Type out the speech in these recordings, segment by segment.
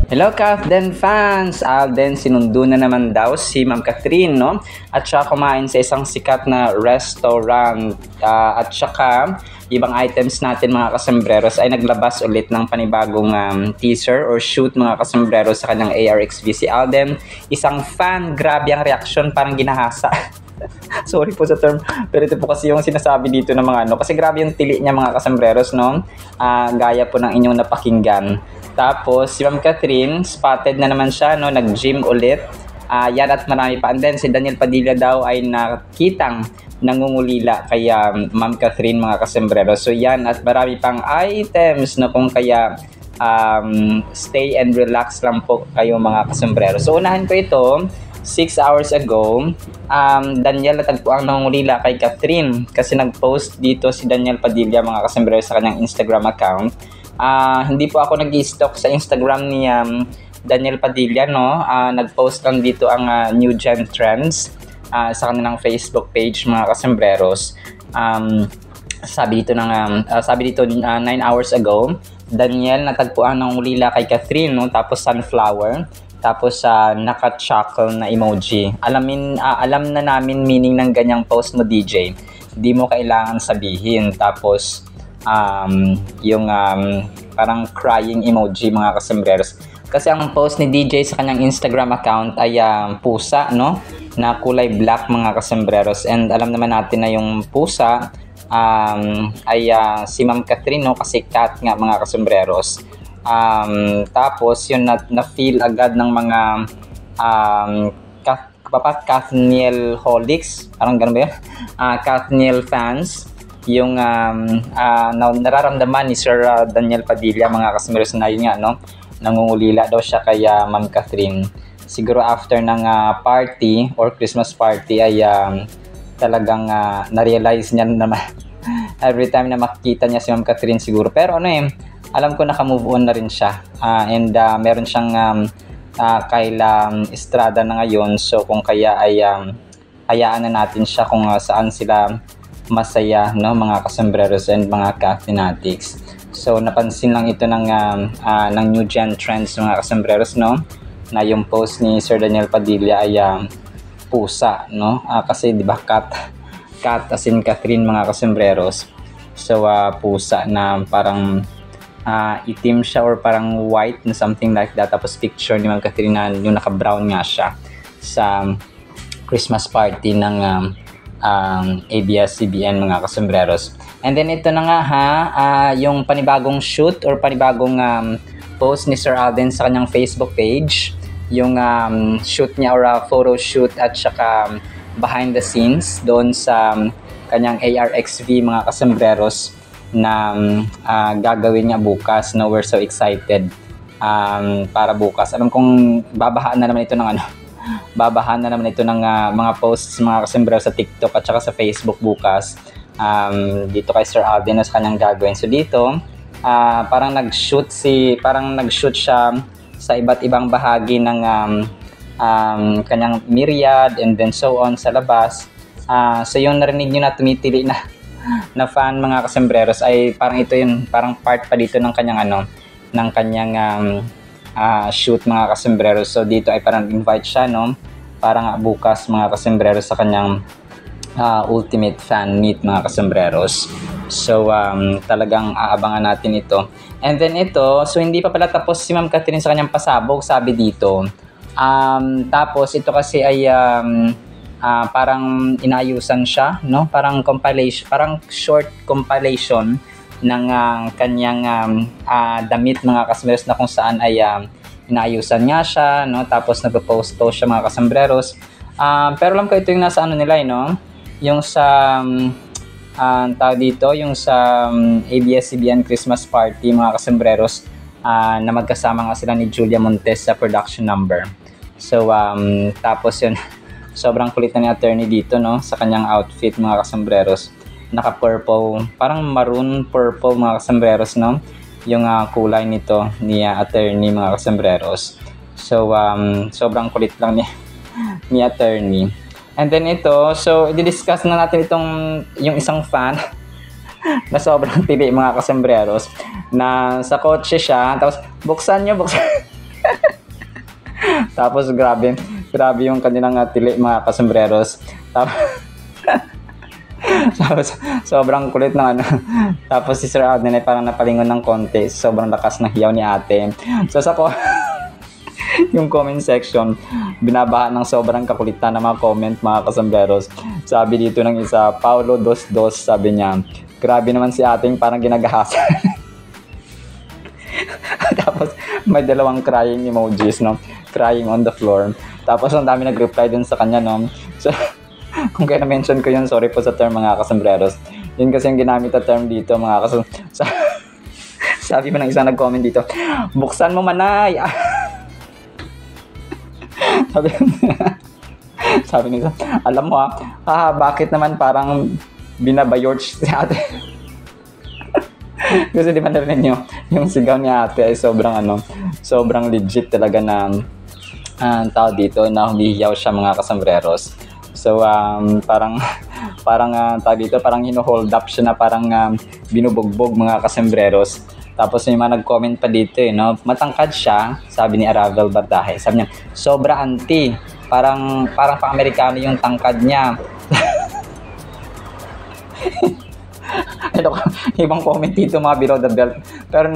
Hello Alden fans! Alden sinundo na naman daw si Ma'am Catherine, no? At siya kumain sa isang sikat na restaurant. At saka ibang items natin mga kasembreros ay naglabas ulit ng panibagong teaser or shoot mga kasembreros sa kanyang ARXV. Si Alden, isang fan, grabe ang reaction, parang ginahasa. Sorry po sa term, pero ito po kasi yung sinasabi dito ng mga ano, kasi grabe yung tili niya mga kasembreros, no? Gaya po ng inyong napakinggan. Tapos si Ma'am Catherine, spotted na naman siya, no? Nag-gym ulit. Yan at marami pa. And then si Daniel Padilla daw ay nakitang nangungulila kay Ma'am Catherine mga kasembreros. So yan at marami pang items, no? Kung kaya stay and relax lang po kayo mga kasembreros. So unahin ko ito. 6 hours ago, Daniel natagpuan nangungulila kay Catherine kasi nag-post dito si Daniel Padilla mga kasembreros sa kanyang Instagram account. Hindi po ako nag-i-stalk sa Instagram ni Daniel Padilla, no? Nag-post lang dito ang New Gen Trends sa kanilang Facebook page mga kasembreros. Sabi dito 9 hours ago, Daniel natagpuan nangungulila kay Catherine, no? Tapos sunflower, tapos naka-chuckle na emoji. Alam na namin meaning ng ganyang post mo, DJ. Di mo kailangan sabihin. Tapos yung parang crying emoji mga kasembreros. Kasi ang post ni DJ sa kanyang Instagram account ay pusa, no? Na kulay black mga kasembreros. And alam naman natin na yung pusa ay si Ma'am Catherine, no? Kasi cat nga mga kasembreros. Tapos yun na-feel agad ng mga Kathniel holics, parang ganun ba yun? Kathniel fans, yung nararamdaman ni Sir Daniel Padilla mga kasembreros na yun nga, no? Nangungulila daw siya kay Ma'am Catherine. Siguro after ng party or Christmas party ay talagang na-realize niya naman every time na makikita niya si Ma'am Catherine siguro. Pero alam ko naka-move on na rin siya. And meron siyang Kayla Estrada na ngayon. So kung kaya ay hayaan na natin siya kung saan sila masaya, no, mga kasembreros and mga Cathnatics. So napansin lang ito ng New Gen Trends mga kasembreros, no, na yung post ni Sir Daniel Padilla ay pusa, no, kasi di ba cat as in Catherine mga kasembreros. So pusa na parang itim siya or parang white na something like that. Tapos picture ni Ma'am Catherine na yung naka-brown nga siya sa Christmas party ng ABS-CBN mga kasembreros. And then ito na nga yung panibagong shoot or panibagong post ni Sir Alden sa kanyang Facebook page. Yung shoot niya or photo shoot at saka behind the scenes doon sa kanyang ARXV mga kasembreros na gagawin niya bukas. No, we're so excited para bukas. Alam kong babahaan na naman ito ng babahan na naman ito ng mga posts mga kasembreros sa TikTok at saka sa Facebook bukas dito kay Sir Alden sa kanyang gagawin. So dito parang nag-shoot siya sa iba't ibang bahagi ng kanyang myriad and then so on sa labas. So yung narinig nyo na tumitili na fan mga kasembreros ay parang ito yun, parang part pa dito ng kanyang shoot mga kasembreros. So dito ay parang invite siya, no, parang bukas mga kasembreros sa kanyang ultimate fan meet mga kasembreros. So talagang aabangan natin ito. And then ito, so hindi pa pala tapos si Ma'am Catherine sa kanyang pasabog, sabi dito. Tapos ito kasi ay parang inayusan siya, no, parang compilation, parang short compilation ng kanyang damit mga kasembreros na kung saan ay inaayusan nga siya, no, tapos nagpo-post siya mga kasembreros. Pero alam ko ito yung nasa nila, no, yung sa tao dito, yung sa ABS-CBN Christmas party mga kasembreros na magkasama nga sila ni Julia Montes sa production number. So tapos yun, Sobrang kulit na ni attorney dito, no? Sa kanyang outfit, mga kasambreros. Naka-purple, parang maroon purple, mga kasambreros, no? Yung kulay nito ni attorney, mga kasambreros. So, sobrang kulit lang ni attorney. And then ito, so i-discuss na natin yung isang fan na sobrang tili, mga kasambreros, na sa kotse siya, tapos buksan. Tapos grabe yung kanilang tili, mga kasambreros. Tapos sobrang kulit ng tapos si Sir Alden ay parang napalingon ng konti, sobrang lakas ng hiyaw ni ate. So yung comment section, binabaha ng sobrang kakulitan ng mga comment, mga kasambreros. Sabi dito ng isa, Paulo Dos, sabi niya, grabe naman si ating parang ginagahasan. Tapos may dalawang crying emojis, no? Crying on the floor. Tapos ang dami nag-reply dun sa kanya, no? So, kung kaya na-mention ko yun, sorry po sa term, mga kasambreros. Yun kasi yung ginamit na term dito, mga kasambreros. Sabi mo ng isang nag-comment dito, buksan mo manay! Sabi nito, alam mo bakit naman parang binabayorch si ate? Kasi di ba narinig nyo, yung sigaw ni ate ay sobrang legit talaga na tao dito na humihiyaw siya, mga kasambreros. So parang tao dito, parang hino-hold up siya na parang binubugbog, mga kasambreros. Tapos may mga nag-comment pa dito, no? Matangkad siya, sabi ni Aravel Bardahe. Sabi niya, sobra anti. Parang pang-Amerikano yung tangkad niya. Ibang comment dito, mga below the belt. Pero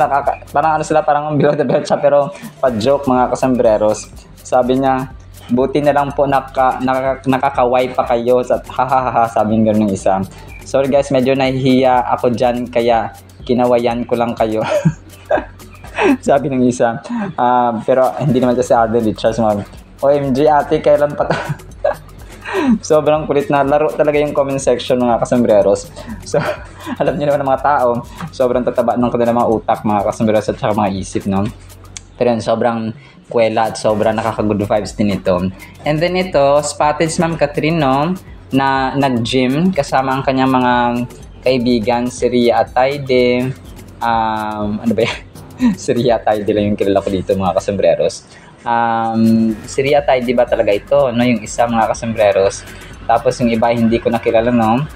parang parang below the belt siya, pero pa-joke, mga kasambreros. Sabi niya, buti na lang po nakakaway pa kayo. Hahaha, sabi nga ng isa. Sorry guys, medyo nahihiya ako dyan, kaya kinawayan ko lang kayo. Sabi ng isa. Pero hindi naman kasi Alden Richards, OMG ate, kailan pa sobrang kulit na laro talaga yung comment section, mga kasambreros. So alam niyo naman ng mga tao, sobrang tataba ng kanilang mga utak, mga kasambreros, at saka mga isip, no? Pero yun, sobrang kwela at sobrang nakaka-good vibes din ito. And then ito, spotted si Ma'am Catherine, no? Na nag-gym kasama ang kanyang mga kaibigan, si Ria Atayde, ano ba yan? Si Ria Atayde lang yung kilala ko dito, mga kasambreros. Si Ria Atayde ba talaga ito, no? Yung isa, mga kasambreros. Tapos yung iba hindi ko nakilala, no?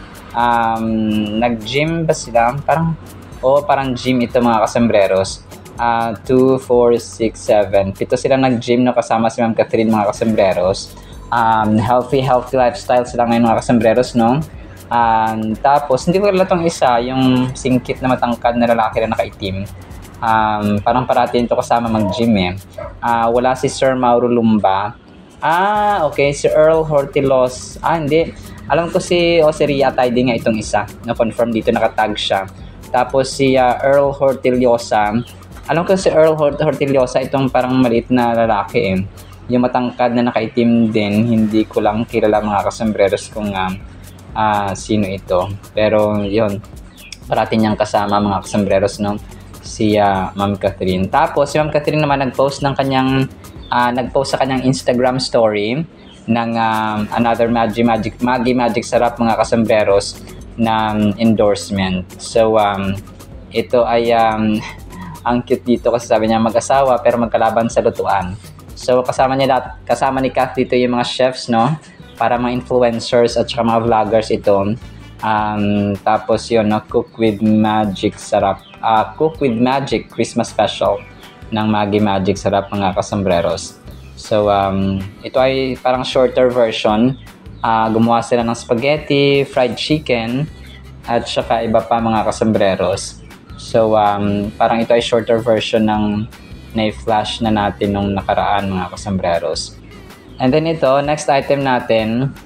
Nag-gym ba sila? Parang gym ito, mga kasambreros. 2, 4, 6, 7. 7 sila nag-gym, no? Kasama si Ma'am Catherine, mga kasambreros. Healthy lifestyle sila ngayon, mga kasambreros, no? Tapos hindi ko kilala tong isa, yung singkit na matangkad na lalaki na nakaitim. Parang parati ito kasama mag-gym wala si Sir Mauro Lumba. Okay, si Earl Hortilos. Hindi. Alam ko si Ria Atayde nga itong isa. Na-confirm dito, nakatag siya. Tapos si Earl Hortiliosa. Alam ko si Earl Hortiliosa, itong parang maliit na lalaki Yung matangkad na nakaitim din, hindi ko lang kilala, mga kasambreros, kung sino ito. Pero yun, parati niyang kasama, mga kasambreros, no? Si Ma'am Catherine. Tapos si Ma'am Catherine naman nag-post sa kanyang Instagram story ng another Magic Sarap, mga kasambreros, ng endorsement. So ito ay ang cute dito kasi sabi niya mag-asawa pero magkalaban sa lutuan. So kasama ni Kath dito yung mga chefs, no? Para mga influencers at saka mga vloggers ito. Tapos yun, no? Cook with Magic Christmas Special ng Magic Sarap, mga kasambreros. So ito ay parang shorter version. Gumawa sila ng spaghetti, fried chicken, at saka iba pa, mga kasambreros. So parang ito ay shorter version ng na-flash na natin nung nakaraan, mga kasambreros. And then ito, next item natin,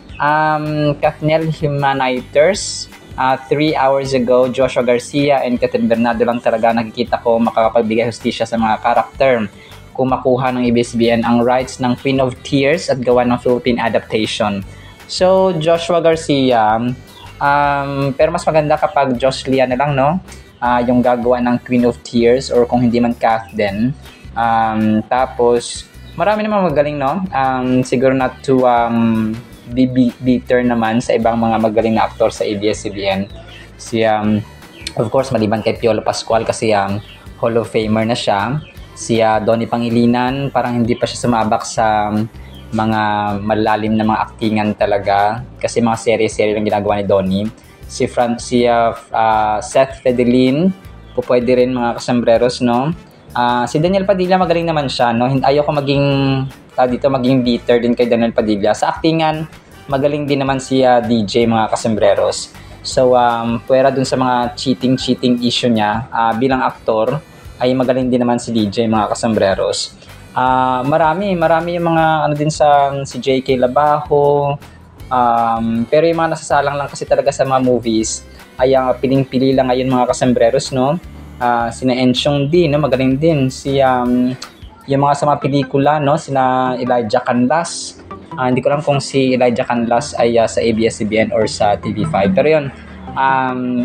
Kathniel Humaniters. 3 hours ago, Joshua Garcia and Catherine Bernardo lang talaga nakikita ko makakapagbigay hustisya sa mga karakter. Kung makuha ng ABS-CBN ang rights ng Queen of Tears at gawa ng Philippine adaptation. So, Joshua Garcia, pero mas maganda kapag Joshlia na lang, no? Yung gagawa ng Queen of Tears, or kung hindi man Kath din. Tapos, marami naman magaling, no? Siguro not to bitter naman sa ibang mga magaling na aktor sa ABS-CBN. Si of course, maliban kay Piolo Pascual kasi Hall of Famer na siya. Si Donnie Pangilinan, parang hindi pa siya sumabak sa mga malalim na mga aktingan talaga kasi mga serye-serye lang ginagawa ni Donnie. Si Seth Fedelin, pwede rin mga kasambreros, no? Si Daniel Padilla, magaling naman siya, no? Ayaw ko maging bitter din kay Daniel Padilla. Sa aktingan, magaling din naman si DJ, mga kasambreros. So, pwera dun sa mga cheating issue niya, bilang aktor, ay magaling din naman si DJ, mga kasambreros. Marami yung mga din si JK Labajo, pero yung mga nasasalang lang kasi talaga sa mga movies ay piling-pili lang ngayon, mga kasambreros, no? Sina Enchong D, no? Magaling din yung mga sa mga pelikula, no? Sina Elijah Canlas. Hindi ko alam kung si Elijah Canlas ay sa ABS-CBN or sa TV5, pero yun,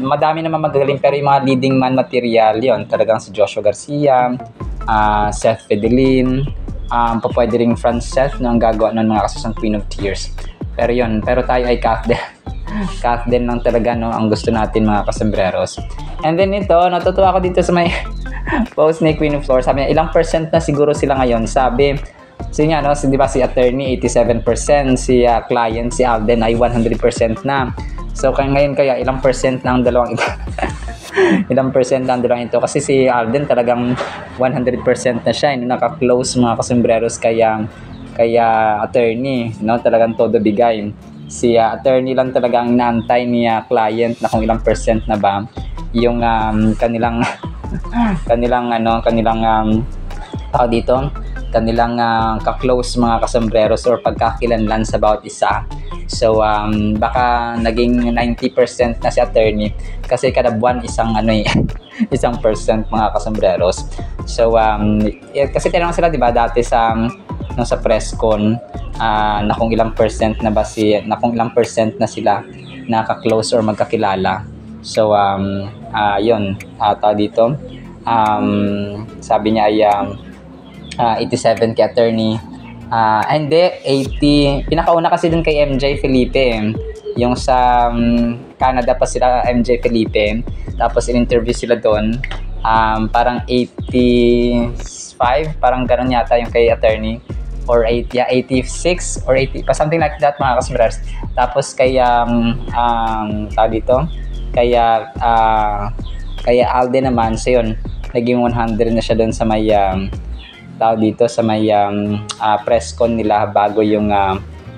madami naman magaling, pero yung mga leading man material yon talagang si Joshua Garcia, Seth Fedelin, pwede ring Franceth, no, ang gagawa ng mga kasusang Queen of Tears. Pero tayo ay Kath din lang talaga, no, ang gusto natin, mga kasambreros. And then ito, natutuwa ako dito sa may post ni Queen of Floor. Sabi niya, ilang percent na siguro sila ngayon? Sabi niya, no, di ba si attorney 87%, si client, si Alden ay 100% na. So ngayon kaya ilang percent na ang dalawang ito? Ilang percent lang dalawang ito? Kasi si Alden talagang 100% na siya, naka-close, mga kasambreros, kaya attorney, no, talagang todo bigay. Si attorney lang talaga ang inaantay ni client na kung ilang percent na ba yung kanilang ka-close, mga kasambreros, or pagkakilanlan sa bawat isa. So baka naging 90% na si attorney kasi kada buwan isang percent, mga kasambreros. So kasi tinanong sila, di ba, dati sa press con, na kung ilang percent na sila naka-close or magkakilala. So yun, dito sabi niya ay 87 kay attorney. Hindi, 80. Pinakauna kasi dun kay MJ Felipe, yung sa Canada pa sila, MJ Felipe. Tapos in-interview sila doon, parang 85, parang ganun yata yung kay attorney, or 86 or 80, something like that, mga kasambreros. Tapos kaya kaya Alden naman, so yun, naging 100 na siya doon sa may press con nila bago yung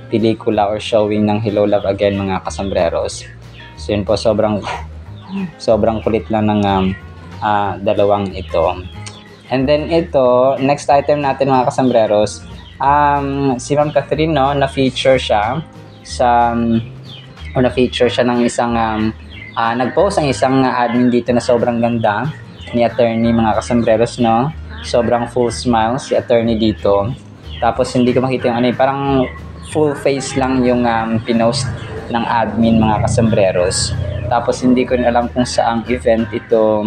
pelikula or showing ng Hello Love Again, mga kasambreros. So yun po, sobrang kulit lang ng dalawang ito. And then ito, next item natin, mga kasambreros, si Ma'am Catherine, no, na-feature siya ng isang nag-post ang isang admin dito na sobrang ganda ni attorney, mga kasambreros, no. Sobrang full smile si attorney dito. Tapos hindi ko makita yung parang full face lang yung pinost ng admin, mga kasambreros. Tapos hindi ko alam kung saang event ito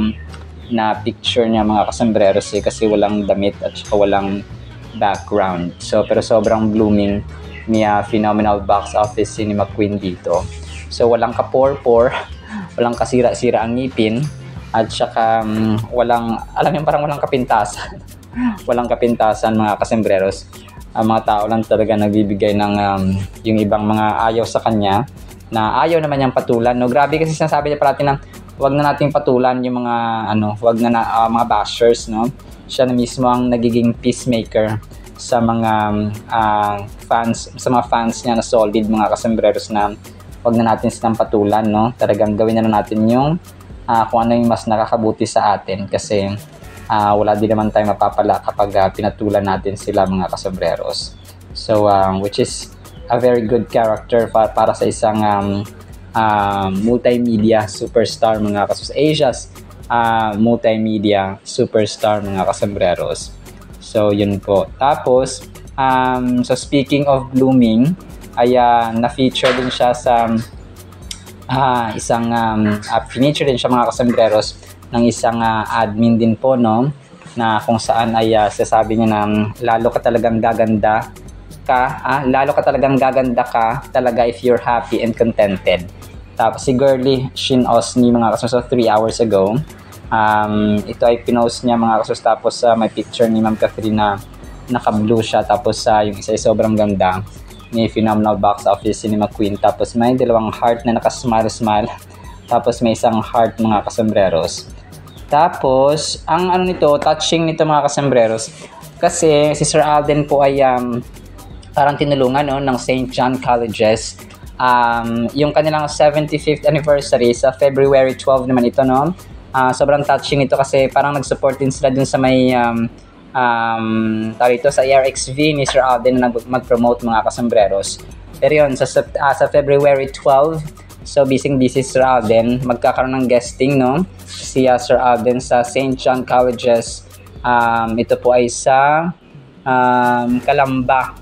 na picture niya, mga kasambreros, kasi walang damit at saka walang background. So pero sobrang blooming ni phenomenal box office cinema queen dito. So walang kapor-por, walang kasira-sira ang ngipin, at saka parang walang kapintasan. Walang kapintasan, mga kasambreros. Mga tao lang talaga nagbibigay ng yung ibang mga ayaw sa kanya, na ayaw naman niyang patulan, no. Grabe kasi sinasabi niya parati na wag na nating patulan yung mga mga bashers, no. Siya na mismo ang nagiging peacemaker sa mga fans niya na solid, mga kasambreros, na wag na natin silang patulan, no. Talagang gawin na natin yung kung ano yung mas nakakabuti sa atin, kasi wala din naman tayong mapapala kapag pinatulan natin sila, mga kasambreros. So which is a very good character para sa isang multimedia superstar, mga kasambreros, Asia's multimedia superstar, mga kasambreros. So yun po. Tapos so speaking of blooming, ay na-feature din siya sa feature din siya, mga kasambreros, ng isang admin din po, no, na kung saan ay sasabi niya na lalo ka talagang gaganda ka, lalo ka talagang gaganda ka talaga if you're happy and contented. Tapos si Girly Shin Osni mga kasus, so 3 hours ago, ito ay pinost niya mga kasus, tapos may picture ni Ma'am Catherine na naka-blue siya, tapos yung isa ay sobrang ganda ni Phenomenal Box Office Cinema Queen, tapos may dalawang heart na naka-smile, tapos may isang heart mga kasambreros. Tapos ang ano nito, touching nito mga kasambreros, kasi si Sir Alden po ay parang tinulungan ng St. John Colleges. Yung kanilang 75th anniversary sa February 12 naman ito, no? Sobrang touching ito kasi parang nag-support din sila dun sa may dito sa ARXV ni Sir Alden na mag-promote mga kasambreros. Pero yun, sa February 12, so busy Sir Alden, magkakaroon ng guesting, no? Si Sir Alden sa St. John Colleges. Ito po ay sa Calamba,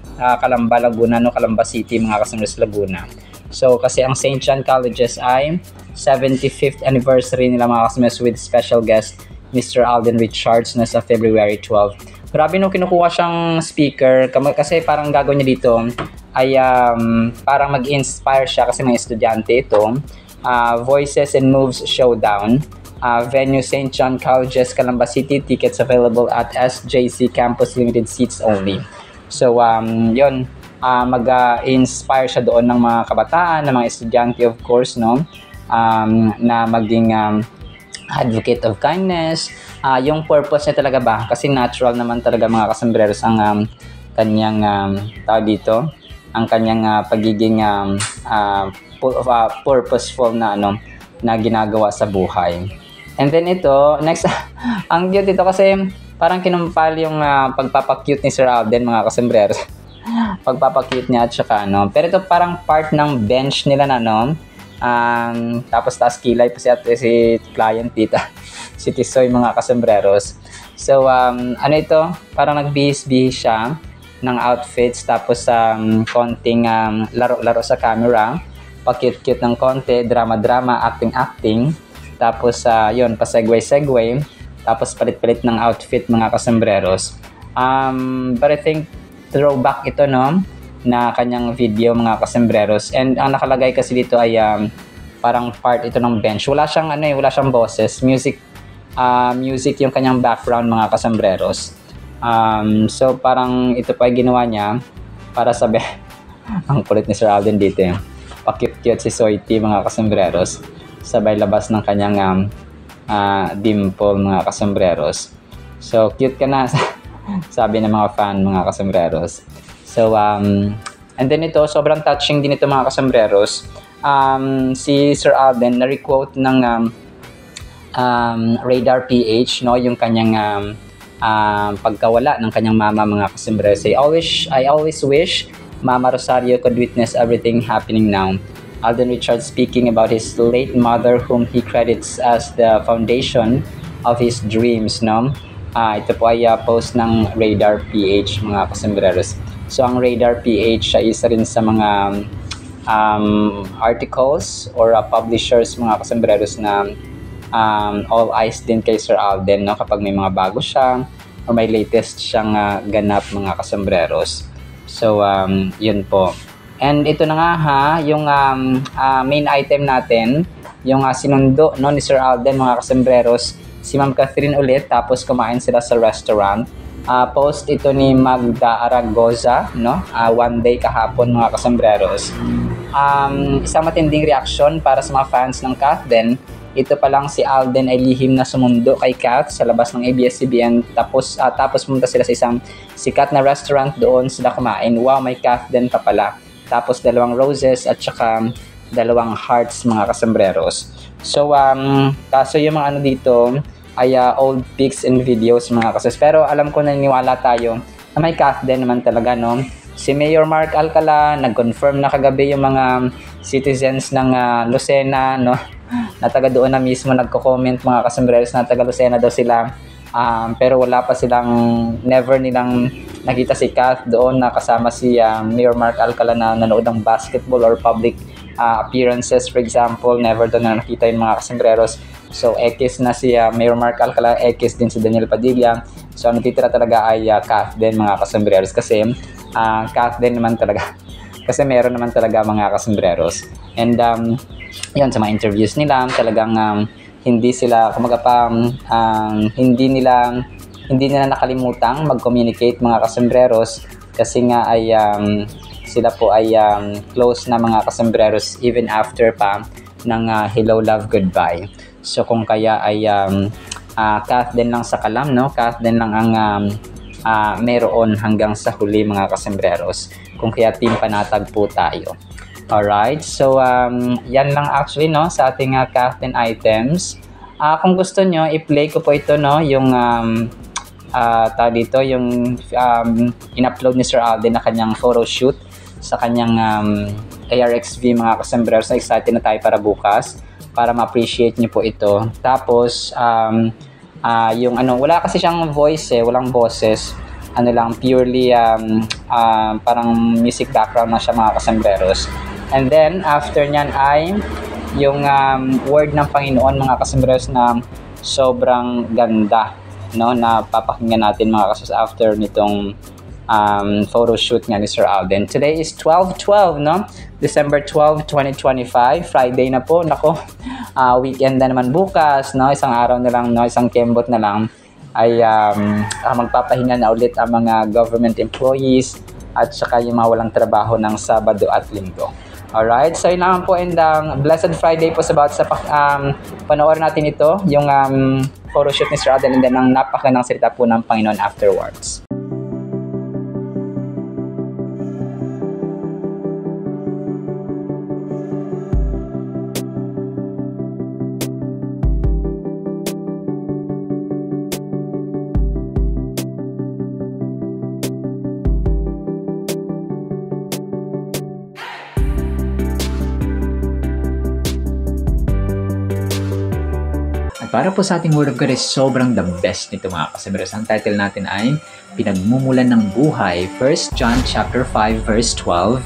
Laguna, no? Calamba City, mga kasambreros, Laguna. So kasi ang St. John Colleges ay 75th anniversary nila mga kasambreros with special guest Mr. Alden Richards na sa February 12. Grabe no, kinukuha siyang speaker kasi parang gagawin niya dito ay parang mag-inspire siya kasi mga estudyante ito. Voices and Moves Showdown. Venue St. John Colleges, Calamba City. Tickets available at SJC Campus, limited seats only. So yun, mag-inspire siya doon ng mga kabataan, ng mga estudyante of course, no? Na maging advocate of kindness. Yung purpose niya talaga ba? Kasi natural naman talaga mga kasambreros ang kanyang tawag dito, ang kanyang pagiging purposeful na na ginagawa sa buhay. And then ito, next, ang cute dito kasi parang kinumpal yung pagpapakute ni Sir Alden mga kasambreros. Pagpapakute niya at saka pero ito parang part ng bench nila na tapos taas kilay pa si client tita si Tisoy mga kasambreros. So ano ito, parang nagbihis-bihis siya ng outfits, tapos konting laro-laro sa camera, pa-cute-cute ng konti, drama-drama, acting-acting, tapos yun, pa-segue-segue, tapos palit-palit ng outfit mga kasambreros. But I think throwback ito, no, na kanyang video mga kasambreros. And ang nakalagay kasi dito ay parang part ito ng bench. Wala siyang wala siyang boses, music yung kanyang background mga kasambreros. So parang ito pa ay ginawa niya para sabi ang kulit ni Sir Alden dito. Pa-cute-cute si Soiti mga kasambreros. Sabay labas ng kanyang dimple mga kasambreros. So cute ka na sabi ng mga fan mga kasambreros. So, and then ito, sobrang touching din ito mga kasambreros. Si Sir Alden, na-requote ng Radar PH, no, yung kanyang pagkawala ng kanyang mama mga kasambreros. I always wish Mama Rosario could witness everything happening now. Alden Richards speaking about his late mother, whom he credits as the foundation of his dreams, no? Ito po ay post ng Radar PH mga kasambreros. So ang Radar PH ay isa rin sa mga articles or publishers mga kasambreros na all eyes din kay Sir Alden, no, kapag may mga bago siya or may latest siyang ganap mga kasambreros. So yun po. And ito na nga yung main item natin, yung sinundo no ni Sir Alden mga kasambreros, si Ma'am Catherine ulit, tapos kumain sila sa restaurant. Post ito ni Magda Aragoza, no? One day kahapon mga kasambreros. Isang matinding reaksyon para sa mga fans ng Kathden. Ito pa lang si Alden ay lihim na sumundo kay Kath sa labas ng ABS-CBN, tapos pumunta sila sa isang sikat na restaurant, doon sila kumain. Wow, may Kathden pa pala. Tapos 2 roses at saka 2 hearts mga kasambreros. So kaso yung mga dito ay old pics and videos mga kasus. Pero alam ko, naniniwala tayo na may Kathden naman talaga, no? Si Mayor Mark Alcala, nag-confirm na kagabi yung mga citizens ng Lucena, no? Na taga doon na mismo nagko-comment mga kasambreros na taga Lucena daw sila. Pero wala pa silang, never nilang nakita si Kath doon na kasama si Mayor Mark Alcala na nanood ng basketball or public appearances, for example. Never doon na nakita yung mga kasambreros. So, X na si Mayor Mark Alcala, X din si Daniel Padilla. So, ang natitira talaga ay Kath din mga kasambreros, kasi Kath din naman talaga. Kasi meron naman talaga mga kasombreros. And yun, sa mga interviews nila, talagang hindi sila, kumaga pa, hindi nila nakalimutang mag-communicate mga kasombreros kasi nga ay sila po ay close na mga kasombreros even after pa ng hello, love, goodbye. So kung kaya ay Kath din lang sa kalam, no? Kath din lang ang meron hanggang sa huli mga kasombreros. Kung kaya team panatag po tayo. Alright, so yan lang actually, no, sa ating Kath din items. Kung gusto nyo, i-play ko po ito, no, yung dito, yung in-upload ni Sir Alden na kanyang photo shoot sa kanyang ARXV mga kasombreros. Excited na tayo para bukas para ma-appreciate nyo po ito. Tapos yung wala kasi siyang voice walang boses, lang purely parang music background na siya mga kasombreros. And then after nyan ay yung word ng Panginoon mga kasombreros na sobrang ganda, no, na papakinggan natin mga kasombreros after nitong photo shoot nga ni Sir Alden. Today is 12/12, no? December 12, 2025, Friday na po. Nako, weekend na naman bukas, no? Isang araw na lang, no? Isang kembot na lang ay magpapahinga na ulit ang mga government employees at saka yung mga walang trabaho ng Sabado at Linggo. Alright, so yun naman po, and Blessed Friday po sa panoorin natin ito, yung photo shoot ni Sir Alden, and then ang napakagandang salita po ng Panginoon afterwards. Para po sa ating Word of God is sobrang the best nito mga kasombreros. Ang title natin ay Pinagmumulan ng Buhay, 1 John chapter 5 verse 12.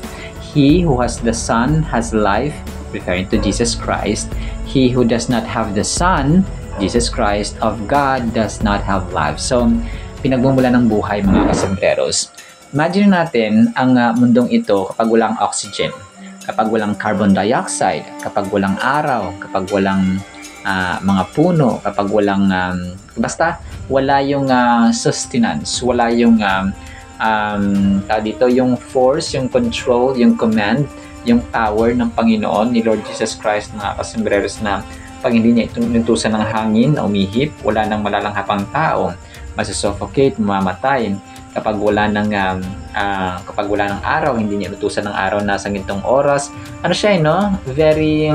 He who has the Son has life, referring to Jesus Christ. He who does not have the Son, Jesus Christ, of God does not have life. So, pinagmumulan ng buhay mga kasombreros. Imagine natin ang mundong ito kapag walang oxygen, kapag walang carbon dioxide, kapag walang araw, kapag walang mga puno, kapag walang basta wala yung sustenance, wala yung dito yung force, yung control, yung command, yung power ng Panginoon ni Lord Jesus Christ mga kasombreros, na pag hindi niya inutusan ng hangin na umihip, wala nang malalanghapang tao, masusuffocate, mamamatay. Kapag wala ng araw, hindi niya inutusan ng araw na sa ganitong oras. Ano siya, no? Very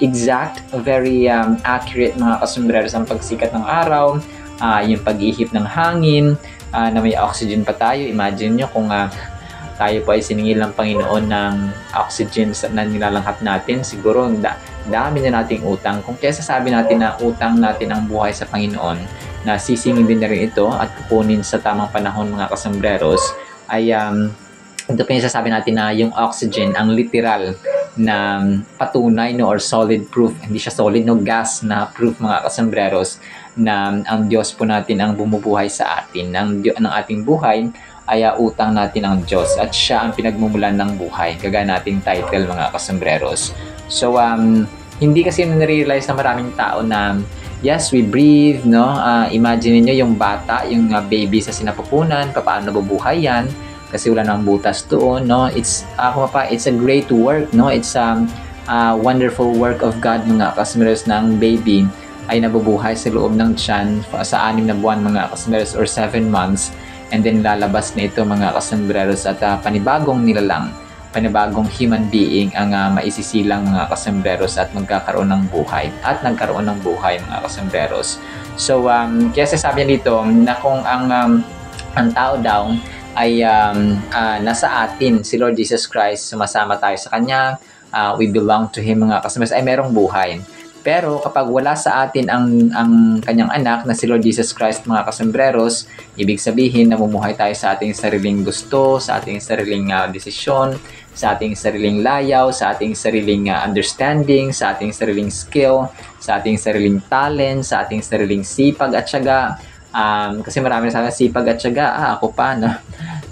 exact, very accurate mga kasombreros ang pagsikat ng araw, yung pag-ihip ng hangin, na may oxygen pa tayo. Imagine nyo kung tayo po ay siningil ng Panginoon ng oxygen na nilalanghap natin, siguro dami na nating utang. Kung kaya sasabi natin na utang natin ang buhay sa Panginoon, na sisingin din na rin ito at kukunin sa tamang panahon mga kasombreros, ay ito pa yung sasabi natin na yung oxygen, ang literal na patunay, no, or solid proof, hindi siya solid, no, gas na proof mga kasombreros, na ang Diyos po natin ang bumubuhay sa atin. Ng ating buhay ay utang natin ang Diyos at siya ang pinagmumulan ng buhay, kagaya nating title mga kasombreros. So hindi kasi nare-realize na maraming tao na yes, we breathe, no? Imagine niyo yung bata, yung baby sa sinapupunan, paano nabubuhay yan kasi wala nang butas doon, no? It's a great work, no? It's wonderful work of God mga kasombreros, ng baby ay nabubuhay sa loob ng tiyan sa 6 na buwan mga kasombreros, or 7 months, and then lalabas na ito mga kasombreros at panibagong nilalang, panibagong human being ang maisisilang mga kasombreros at magkakaroon ng buhay at nagkaroon ng buhay mga kasombreros. So kaya sasabi niya dito na kung ang tao daw ay nasa atin, si Lord Jesus Christ, sumasama tayo sa Kanya, we belong to Him mga kasombreros, ay merong buhay. Pero kapag wala sa atin ang Kanyang anak na si Lord Jesus Christ mga kasombreros, ibig sabihin namumuhay tayo sa ating sariling gusto, sa ating sariling desisyon, sa ating sariling layaw, sa ating sariling understanding, sa ating sariling skill, sa ating sariling talent, sa ating sariling sipag at syaga. Kasi marami sa sipag at syaga, ako pa, no?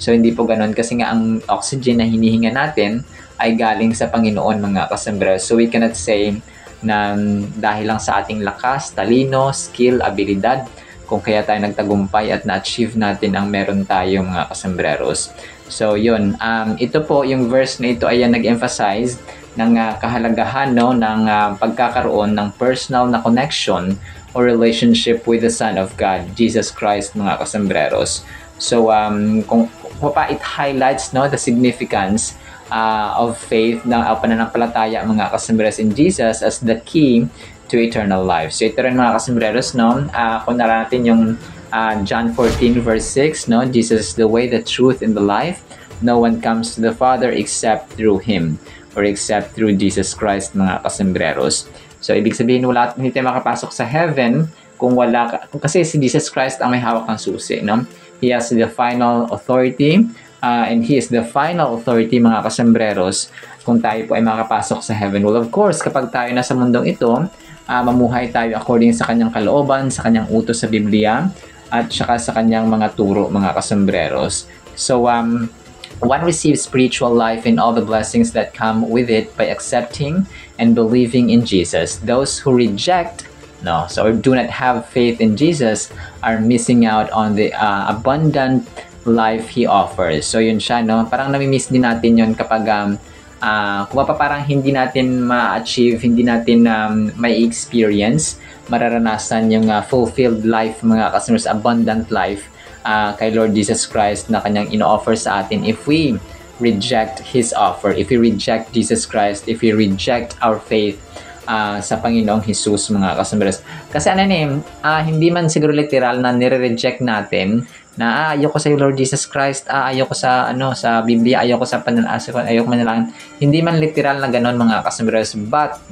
So hindi po ganun kasi nga ang oxygen na hinihinga natin ay galing sa Panginoon mga kasombrero. So we cannot say na dahil lang sa ating lakas, talino, skill, abilidad, kung kaya tayo nagtagumpay at na-achieve natin ang meron tayo mga kasombreros. So yun, ito po yung verse na ito ay nag-emphasize ng kahalagahan no, ng pagkakaroon ng personal na connection or relationship with the Son of God, Jesus Christ mga kasombreros. So kung pa it highlights no, the significance of faith ng pananampalataya mga kasombreros in Jesus as the key to eternal life. So ito rin mga kasombreros, no? Kung nara natin yung John 14 verse 6, no? Jesus is the way, the truth, and the life. No one comes to the Father except through Him or except through Jesus Christ mga kasombreros. So ibig sabihin hindi tayo makapasok sa heaven kung kasi si Jesus Christ ang may hawak ng susi, no? He has the final authority and He is the final authority mga kasombreros kung tayo po ay makapasok sa heaven. Well, of course, kapag tayo nasa mundong ito, mamuhay tayo according sa kanyang kalooban, sa kanyang utos sa Biblia, at saka sa kanyang mga turo, mga kasombreros. So, one receives spiritual life and all the blessings that come with it by accepting and believing in Jesus. Those who reject or do not have faith in Jesus are missing out on the abundant life He offers. So yun siya, no? Parang nami-miss din natin yun kapag parang hindi natin ma-achieve, hindi natin may experience, mararanasan yung fulfilled life, mga customers, abundant life kay Lord Jesus Christ na kanyang ino-offer sa atin if we reject His offer, if we reject Jesus Christ, if we reject our faith sa Panginoong Jesus mga customers. Kasi hindi man siguro literal na nire-reject natin na ayoko sa Lord Jesus Christ, ayoko sa sa Biblia, ayoko sa ayoko manalangin. Hindi man literal na ganoon mga customers, but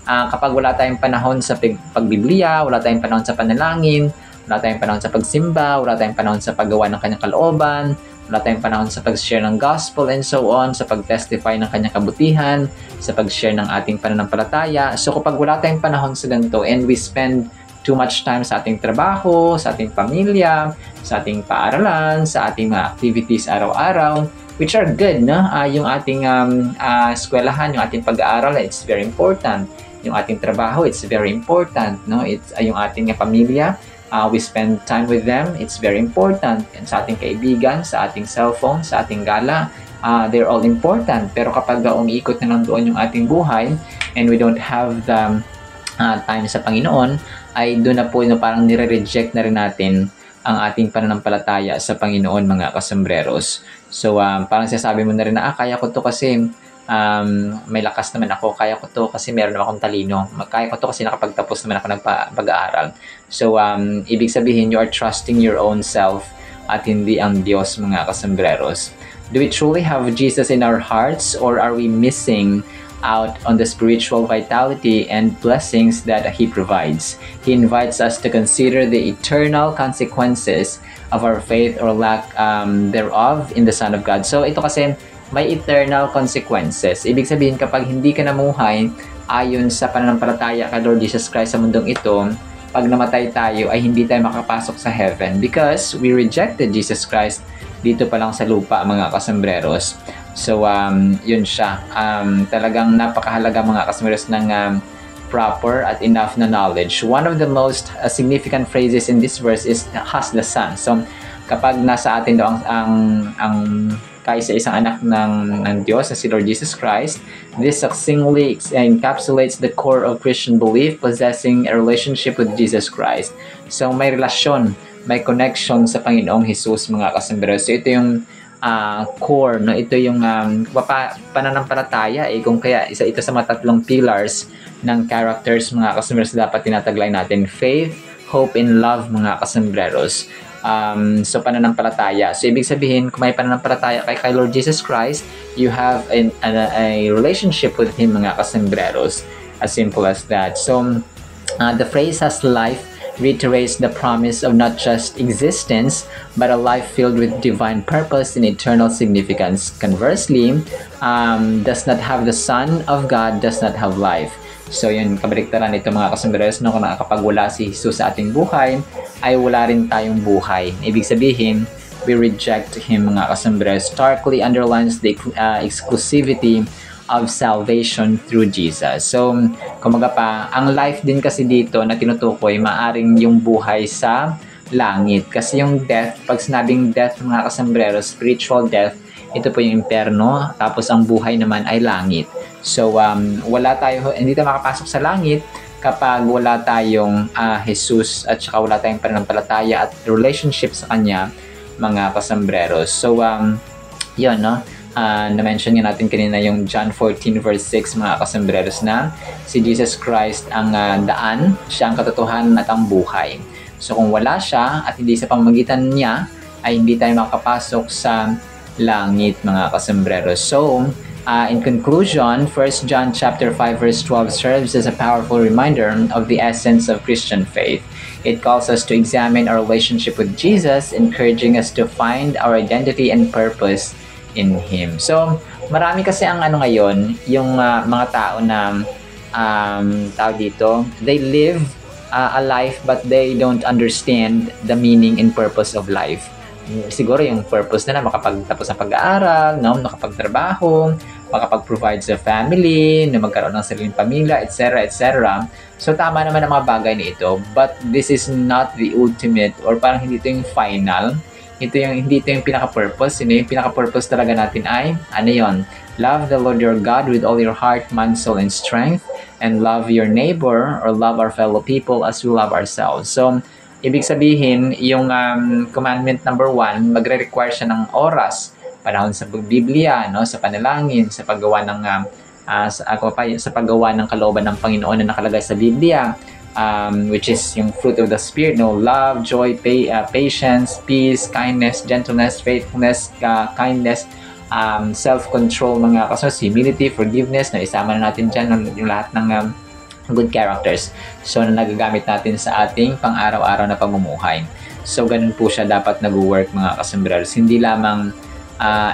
kapag wala tayong panahon sa pagbiblia, wala tayong panahon sa panalangin, wala tayong panahon sa pagsimba, wala tayong panahon sa paggawa ng kanyang kalooban, wala tayong panahon sa pag-share ng gospel and so on, sa pag-testify ng kanyang kabutihan, sa pag-share ng ating pananampalataya. So kapag wala tayong panahon sa ganito and we spend too much time sa ating trabaho, sa ating pamilya, sa ating paaralan, sa ating mga activities araw-araw, which are good, no? Yung ating eskwelahan, yung ating pag-aaral, it's very important. Yung ating trabaho, it's very important, no? It's yung ating pamilya, we spend time with them, it's very important. And sa ating kaibigan, sa ating cellphone, sa ating gala, they're all important. Pero kapag umiikot na lang doon yung ating buhay and we don't have the time sa Panginoon, ay doon na po parang nire-reject na rin natin ang ating pananampalataya sa Panginoon mga kasombreros. So parang sinasabi mo na rin na kaya ko to kasi may lakas naman ako, kaya ko to kasi meron naman akong talino, kaya ko to kasi nakapagtapos naman ako ng pag-aaral. So ibig sabihin you are trusting your own self at hindi ang Diyos mga kasombreros. Do we truly have Jesus in our hearts or are we missing out on the spiritual vitality and blessings that He provides? He invites us to consider the eternal consequences of our faith or lack thereof in the Son of God. So ito kasi may eternal consequences. Ibig sabihin kapag hindi ka namuhay ayon sa pananampalataya kay Lord Jesus Christ sa mundong ito, pag namatay tayo ay hindi tayo makapasok sa heaven because we rejected Jesus Christ dito pa lang sa lupa mga kasombreros. So yun siya, talagang napakahalaga mga kasombreros ng proper at enough na knowledge. One of the most significant phrases in this verse is has the Son. So kapag nasa atin daw ang kaisa-isang anak ng Diyos na si Lord Jesus Christ, this succinctly encapsulates the core of Christian belief, possessing a relationship with Jesus Christ. So may relasyon, may connection sa Panginoong Jesus mga kasombreros. So ito yung core, no? Ito yung pananampalataya kung kaya isa ito sa mga tatlong pillars ng characters mga kasombreros dapat tinataglay natin: faith, hope, and love mga kasombreros. So pananampalataya. So ibig sabihin kung may pananampalataya kay Lord Jesus Christ, you have a relationship with Him mga kasombreros. As simple as that. So the phrase has life reiterates the promise of not just existence, but a life filled with divine purpose and eternal significance. Conversely, does not have the Son of God does not have life. So yun, kabaliktaran ito mga kasombreros, no? Kung kapag wala si Jesus sa ating buhay, ay wala rin tayong buhay. Ibig sabihin, we reject Him, mga kasambres, starkly underlines the exclusivity of salvation through Jesus. So, kumaga pa, ang life din kasi dito na tinutukoy, maaring yung buhay sa langit. Kasi yung death, pag sinabing death, mga kasombrero, spiritual death, ito po yung impyerno, tapos ang buhay naman ay langit. So, hindi tayo makapasok sa langit kapag wala tayong Jesus at saka wala tayong pananampalataya at relationship sa Kanya, mga kasambreros. So, yun, no? Na-mention nga natin kanina yung John 14 verse 6, mga kasambreros, na si Jesus Christ ang daan, siya ang katotohanan at ang buhay. So kung wala siya at hindi sa pamamagitan niya, ay hindi tayo makapasok sa langit, mga kasambreros. So, in conclusion, 1 John chapter 5 verse 12 serves as a powerful reminder of the essence of Christian faith. It calls us to examine our relationship with Jesus, encouraging us to find our identity and purpose in Him. So, marami kasi ang ngayon, yung mga tao na tao dito, they live a life but they don't understand the meaning and purpose of life. Siguro yung purpose nila makapagtapos ng pag-aaral, no, makapagtrabaho, makapag-provide sa family, na magkaroon ng sariling pamilya, etc., etc. So, tama naman ang mga bagay na ito, but this is not the ultimate, or parang hindi ito yung final. Hindi ito yung pinaka-purpose. Yung pinaka-purpose talaga natin ay, love the Lord your God with all your heart, mind, soul, and strength, and love your neighbor, or love our fellow people as we love ourselves. So, ibig sabihin, yung commandment number 1, magre-require siya ng oras, panahon sa Biblia, no, sa panalangin, sa paggawa ng sa paggawa ng kalooban ng Panginoon na nakalagay sa Biblia. Which is yung fruit of the Spirit, no? Love, joy, patience, peace, kindness, gentleness, faithfulness, kindness, self-control, mga kasunod, humility, forgiveness, na isama na natin dyan yung lahat ng good characters. So, na nagagamit natin sa ating pang-araw-araw na pamumuhay. So, ganun po siya dapat nag-work, mga kasombrers. Hindi lamang,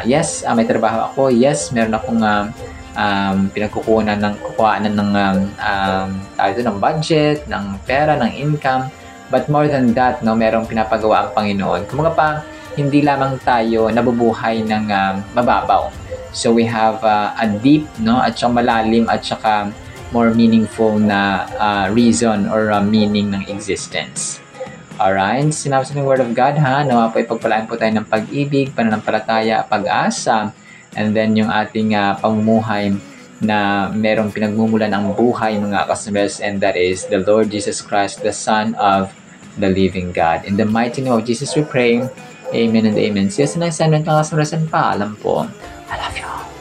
yes, may trabaho ako, yes, meron akong pinagkukuhanan ng budget, ng pera, ng income, but more than that, no, merong pinapagawa ang Panginoon. Kumaga pa, hindi lamang tayo nabubuhay ng mababaw. So we have a deep, no, at saka malalim, at saka more meaningful na reason or meaning ng existence. Alright, sinabi sa ng Word of God, nawa po ipagpalaan po tayo ng pag-ibig, pananampalataya, pag-asa, and then yung ating pamumuhay na merong pinagmumulan ng buhay, mga kasombrers, and that is the Lord Jesus Christ, the Son of the living God. In the mighty name of Jesus we pray. Amen and amen. See you sa next segment, mga kasombrers, and paalam po. I love you all.